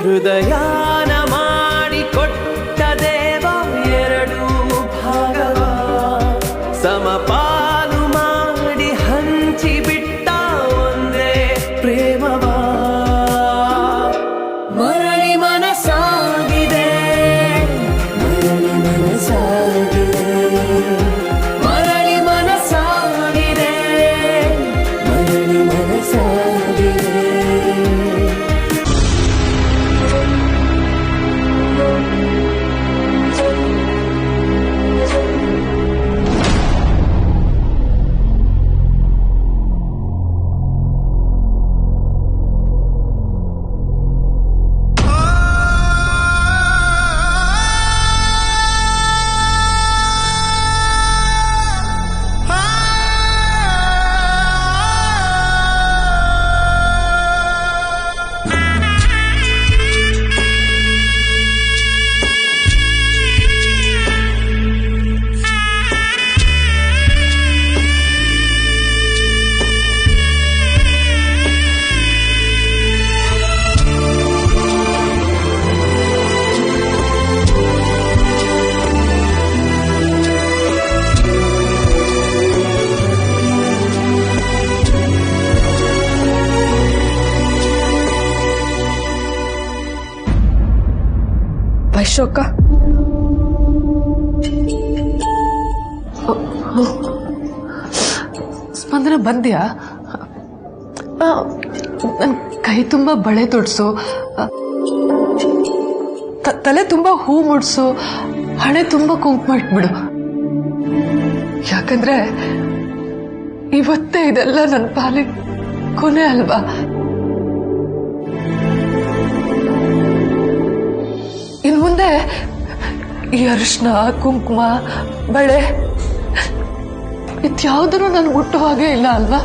ಹೃದಯಾನ ಮಾಡಿಕೊಟ್ಟ ದೇವ ಎರಡು ಭಾಗವ ಸಮಪಾಲು ಮಾಡಿ ಹಂಚಿಬಿಟ್ಟ ಒಂದೇ ಪ್ರೇಮವ ಮರಳಿ ಮನಸಾಗಿದೆ ಮರಳಿ ಮನಸಾಗಿದೆ ಮರಳಿ ಮನಸಾಗಿದೆ ಮರಳಿ ಮನಸಾಗಿದೆ ವೈಶೋಕ ಸ್ಪಂದನ ಬಂದ್ಯಾ? ನನ್ನ ಕೈ ತುಂಬ ಬಳೆ ತೊಡ್ಸು, ತಲೆ ತುಂಬ ಹೂ ಮುಡ್ಸು, ಹಣೆ ತುಂಬ ಕುಂಕುಮ ಇಟ್ಬಿಡು. ಯಾಕಂದ್ರೆ ಇವತ್ತೇ ಇದೆಲ್ಲ ನನ್ನ ಪಾಲಿಗೆ ಕೊನೆ ಅಲ್ವಾ? ಇನ್ ಮುಂದೆ ಈ ಅರಿಶಿನ ಕುಂಕುಮ ಬಳೆ ಇದ್ಯಾವುದನ್ನು ನಾನು ಮುಟ್ಟೋ ಹಾಗೆ ಇಲ್ಲ ಅಲ್ವಾ?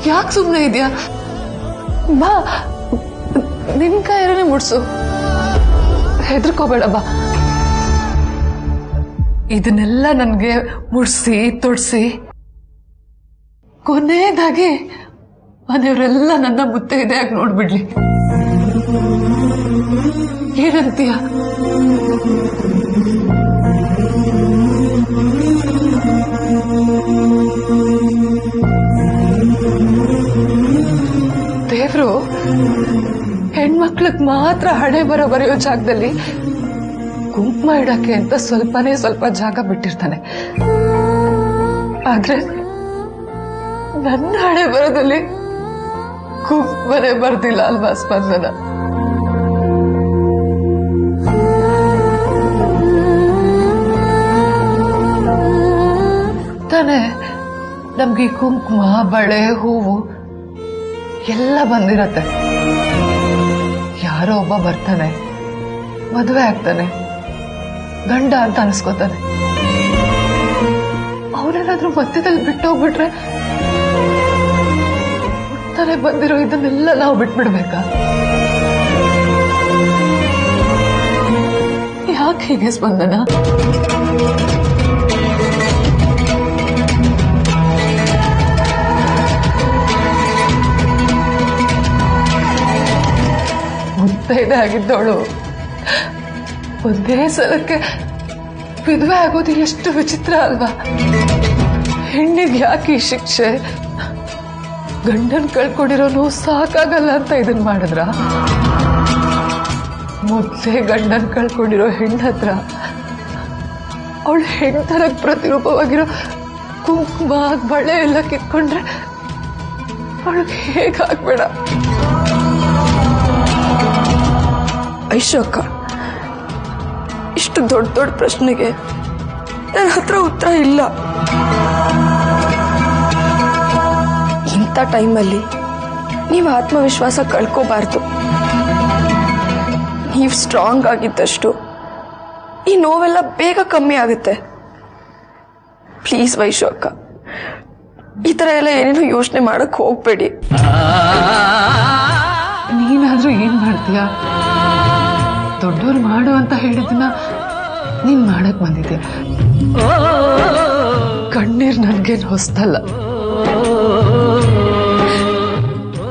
ಯಾಕೆ ಸುಮ್ಮನೆ ಇದೆಯಾ? ಬಾ, ನಿನ್ ಕೈಯಲ್ಲೇ ಮುಡ್ಸು, ಹೆದರ್ಕೋಬೇಡ ಬಾ. ಇದನ್ನೆಲ್ಲ ನನ್ಗೆ ಮುಡ್ಸಿ ತೊಡ್ಸಿ ಕೊನೆಯದಾಗಿ ಮನೆಯವರೆಲ್ಲ ನನ್ನ ಮುತ್ತೈದೆಯಾಗಿ ನೋಡ್ಬಿಡ್ಲಿ. ಏನಂತೀಯ? ದೇವ್ರು ಹೆಣ್ಮಕ್ಳಿಗೆ ಮಾತ್ರ ಹಣೆ ಬರೆಯೋ ಜಾಗದಲ್ಲಿ ಕುಂಕುಮ ಇಡಕ್ಕೆ ಅಂತ ಸ್ವಲ್ಪನೇ ಸ್ವಲ್ಪ ಜಾಗ ಬಿಟ್ಟಿರ್ತಾನೆ. ಆದ್ರೆ ನನ್ನ ಹಣೆ ಬರೋದಲ್ಲಿ ಕುಂಕುಮನೆ ಬರ್ದಿಲ್ಲ ಅಲ್ವಾ ಸ್ಪಂದನ? ತಾನೆ ನಮ್ಗೆ ಕುಂಕುಮ ಬಳೆ ಹೂವು ಎಲ್ಲ ಬಂದಿರತ್ತೆ. ಯಾರೋ ಒಬ್ಬ ಬರ್ತಾನೆ, ಮದುವೆ ಆಗ್ತಾನೆ, ಗಂಡ ಅಂತ ಅನ್ಸ್ಕೋತಾನೆ. ಅವನೇನಾದ್ರೂ ಮಧ್ಯದಲ್ಲಿ ಬಿಟ್ಟೋಗ್ಬಿಟ್ರೆ ತಾನೇ ಬಂದಿರೋ ಇದನ್ನೆಲ್ಲ ನಾವು ಬಿಟ್ಬಿಡ್ಬೇಕಾ? ಯಾಕೆ ಹೀಗೆ ಸ್ಪಂದನ? ಮುತ್ತೈದೆ ಆಗಿದ್ದವಳು ಒಂದೇ ಸಲಕ್ಕೆ ವಿಧವೆ ಆಗೋದು ಎಷ್ಟು ವಿಚಿತ್ರ ಅಲ್ವಾ? ಹೆಣ್ಣಿಗೆ ಯಾಕೆ ಈ ಶಿಕ್ಷೆ? ಗಂಡನ್ ಕಳ್ಕೊಂಡಿರೋ ನೋವು ಸಾಕಾಗಲ್ಲ ಅಂತ ಇದನ್ ಮಾಡಿದ್ರ? ಮೊದ್ಲೇ ಗಂಡನ್ ಕಳ್ಕೊಂಡಿರೋ ಹೆಣ್ಣ ಹತ್ರ ಅವಳು ಹೆಣ್ತರಕ್ ಪ್ರತಿರೂಪವಾಗಿರೋ ಕುಂಕುಮ ಬಳೆ ಎಲ್ಲ ಕಿತ್ಕೊಂಡ್ರೆ ಅವಳಿಗೆ ಹೇಗಾಗ್ಬೇಡ? ಐಶೋಕ, ಇಷ್ಟು ದೊಡ್ಡ ದೊಡ್ಡ ಪ್ರಶ್ನೆಗೆ ನನ್ನ ಹತ್ರ ಉತ್ತರ ಇಲ್ಲ. ಇಂಥ ಟೈಮಲ್ಲಿ ನೀವು ಆತ್ಮವಿಶ್ವಾಸ ಕಳ್ಕೋಬಾರ್ದು. ನೀವು ಸ್ಟ್ರಾಂಗ್ ಆಗಿದ್ದಷ್ಟು ಈ ನೋವೆಲ್ಲ ಬೇಗ ಕಮ್ಮಿ ಆಗುತ್ತೆ. ಪ್ಲೀಸ್ ವೈಶೋಕ, ಈ ಥರ ಎಲ್ಲ ಏನೇನೋ ಯೋಚನೆ ಮಾಡಕ್ ಹೋಗ್ಬೇಡಿ. ನೀನಾದ್ರೂ ಏನ್ ಮಾಡ್ತೀಯ? ದೊಡ್ಡವ್ರು ಮಾಡು ಅಂತ ಹೇಳಿದ್ದನ್ನ ನೀನ್ ಮಾಡಕ್ ಬಂದಿದ್ದೆ. ಕಣ್ಣೀರ್ ನನ್ಗೇನು ಹೊಸ್ತಲ್ಲ.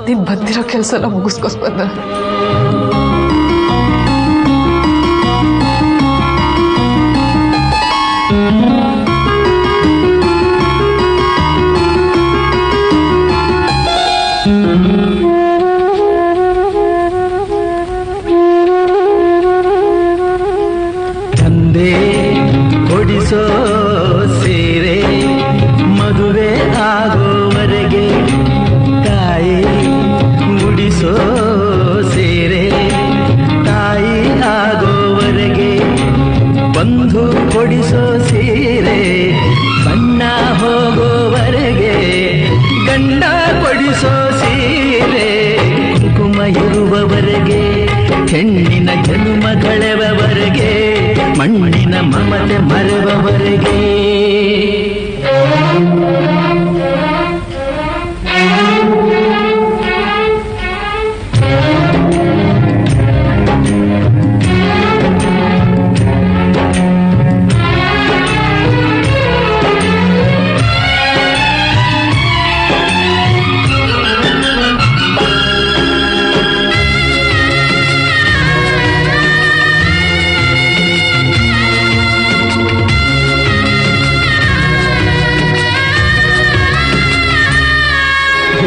ನೀನ್ ಬಂದಿರೋ ಕೆಲಸ ಮುಗಿಸ್ಕೊಸ್ ಬಂದ. ತಂದೆ ಕೊಡಿಸೋ ಸೀರೆ ಮದುವೆ ಆಗೋವರೆಗೆ, ತಾಯಿ ಗುಡಿಸೋ ಸೀರೆ ತಾಯಿ ಆಗೋವರೆಗೆ, ಬಂಧು ಕೊಡಿಸೋ ಸೀರೆ ಬಣ್ಣ ಹೋಗೋವರೆಗೆ, ಗಂಡ ಕೊಡಿಸೋ ಸೀರೆ ಕುಂಕುಮ ಇರುವವರೆಗೆ, ಹೆಣ್ಣಿನ ಜನ್ಮ ಕಳೆವವರೆಗೆ, ಮಣ್ಣಿನ ಮಮತೆ ಮರೆವವರೆಗೆ.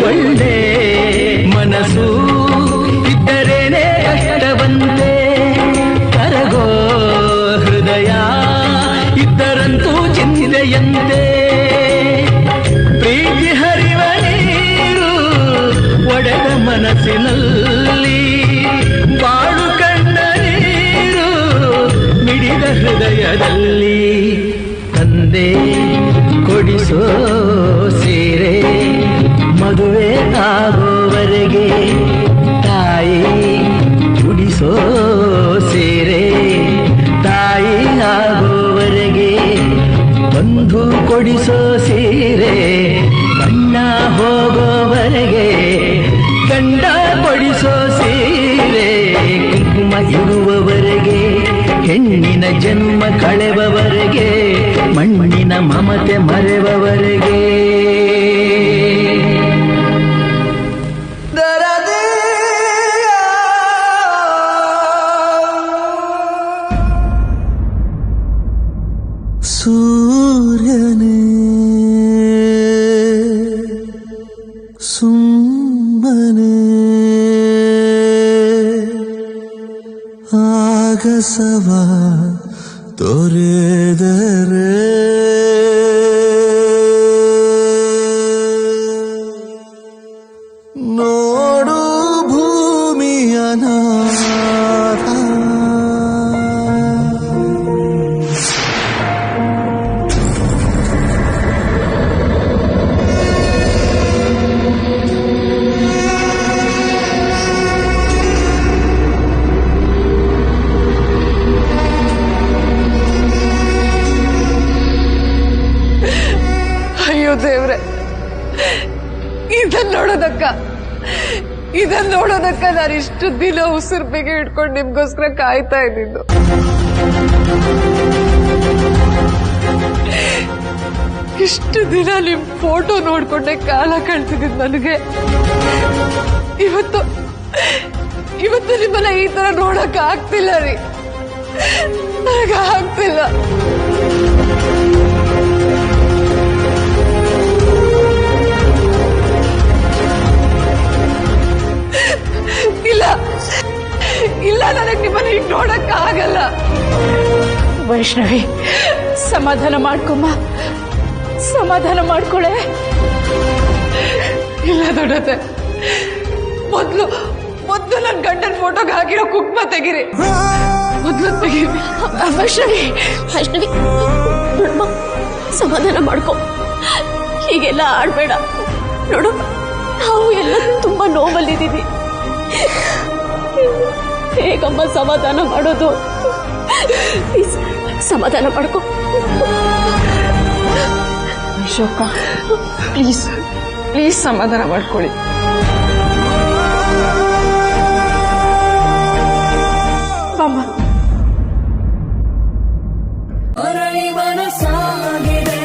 ಒಳ್ಳೆ ಮನಸ್ಸು ಇದ್ದರೇನೆ ಕಷ್ಟವಂತೆ, ಕರಗೋ ಹೃದಯ ಇದ್ದರಂತೂ ಚಿಂತೆಯಂತೆ, ಪ್ರೀತಿ ಹರಿವ ನೀರು ಒಡೆದ ಮನಸ್ಸಿನಲ್ಲಿ, ಬಾಳು ಕಣ್ಣ ನೀರು ಮಿಡಿದ ಹೃದಯದಲ್ಲಿ, ತಂದೆ ಕೊಡಿಸೋ ಸೀರೆ ಮದುವೆ ಆಗೋವರೆಗೆ, ತಾಯಿ ಉಡಿಸೋ ಸೀರೆ ತಾಯಿ ಆಗೋವರೆಗೆ, ಬಂಧು ಕೊಡಿಸೋ ಸೀರೆ ಬಣ್ಣ ಹೋಗೋವರೆಗೆ, ಗಂಡ ಕೊಡಿಸೋ ಸೀರೆ ಕುಂಕುಮ ಇರುವವರೆಗೆ, ಹೆಣ್ಣಿನ ಜನ್ಮ ಕಳೆವವರೆಗೆ, ಮಣ್ಣಿನ ಮಮತೆ ಮರೆವವರೆಗೆ. ಸೂರ್ಯನೇ ಸುಮ್ಮನೆ ಆಗಸವ ತೊರೆದರೆ, ನೋಡು ಭೂಮಿಯ ನಾಥ, ಅಯ್ಯೋ ದೇವ್ರೆ, ಇದನ್ನ ನೋಡೋದಕ್ಕ ನಾನು ಇಷ್ಟು ದಿನ ಉಸಿರು ಬಿಗಿ ಇಟ್ಕೊಂಡು ನಿಮ್ಗೋಸ್ಕರ ಕಾಯ್ತಾ ಇದ್ದಿದ್ದು. ಇಷ್ಟು ದಿನ ನಿಮ್ ಫೋಟೋ ನೋಡ್ಕೊಂಡೆ ಕಾಲ ಕಳ್ತಿದ್ದಿದ್ ನನಗೆ, ಇವತ್ತು ನಿಮ್ಮನ್ನ ಈ ತರ ನೋಡಕ್ ಆಗ್ತಿಲ್ಲ ರೀ, ನನಗ ಆಗ್ತಿಲ್ಲ. ಇಲ್ಲ ನನಗೆ ನಿಮ್ಮನ್ನ ಈಗ ನೋಡಕ್ ಆಗಲ್ಲ. ವೈಷ್ಣವಿ, ಸಮಾಧಾನ ಮಾಡ್ಕೊಮ್ಮ, ಸಮಾಧಾನ ಮಾಡ್ಕೊಳೆ. ಇಲ್ಲ ದೊಡ್ಡತೆ, ಮೊದ್ಲು ನನ್ ಗಂಡನ ಫೋಟೋಗೆ ಹಾಕಿರೋ ಕುಕ್ಮ ತೆಗಿರಿ, ಮೊದ್ಲು ತೆಗಿರಿ. ವೈಷ್ಣವಿ ನೋಡಮ್ಮ, ಸಮಾಧಾನ ಮಾಡ್ಕೊ, ಹೀಗೆಲ್ಲ ಆಡ್ಬೇಡ. ನೋಡು, ನಾವು ಎಲ್ಲ ತುಂಬಾ ನೋವಲ್ಲಿದ್ದೀವಿ, ಹೇಗಮ್ಮ ಸಮಾಧಾನ ಮಾಡೋದು? ಸಮಾಧಾನ ಮಾಡ್ಕೊ. ಅಶೋಕ, ಪ್ಲೀಸ್ ಸಮಾಧಾನ ಮಾಡ್ಕೊಳ್ಳಿ. ಮರಳಿ ಮನಸಾಗಿದೆ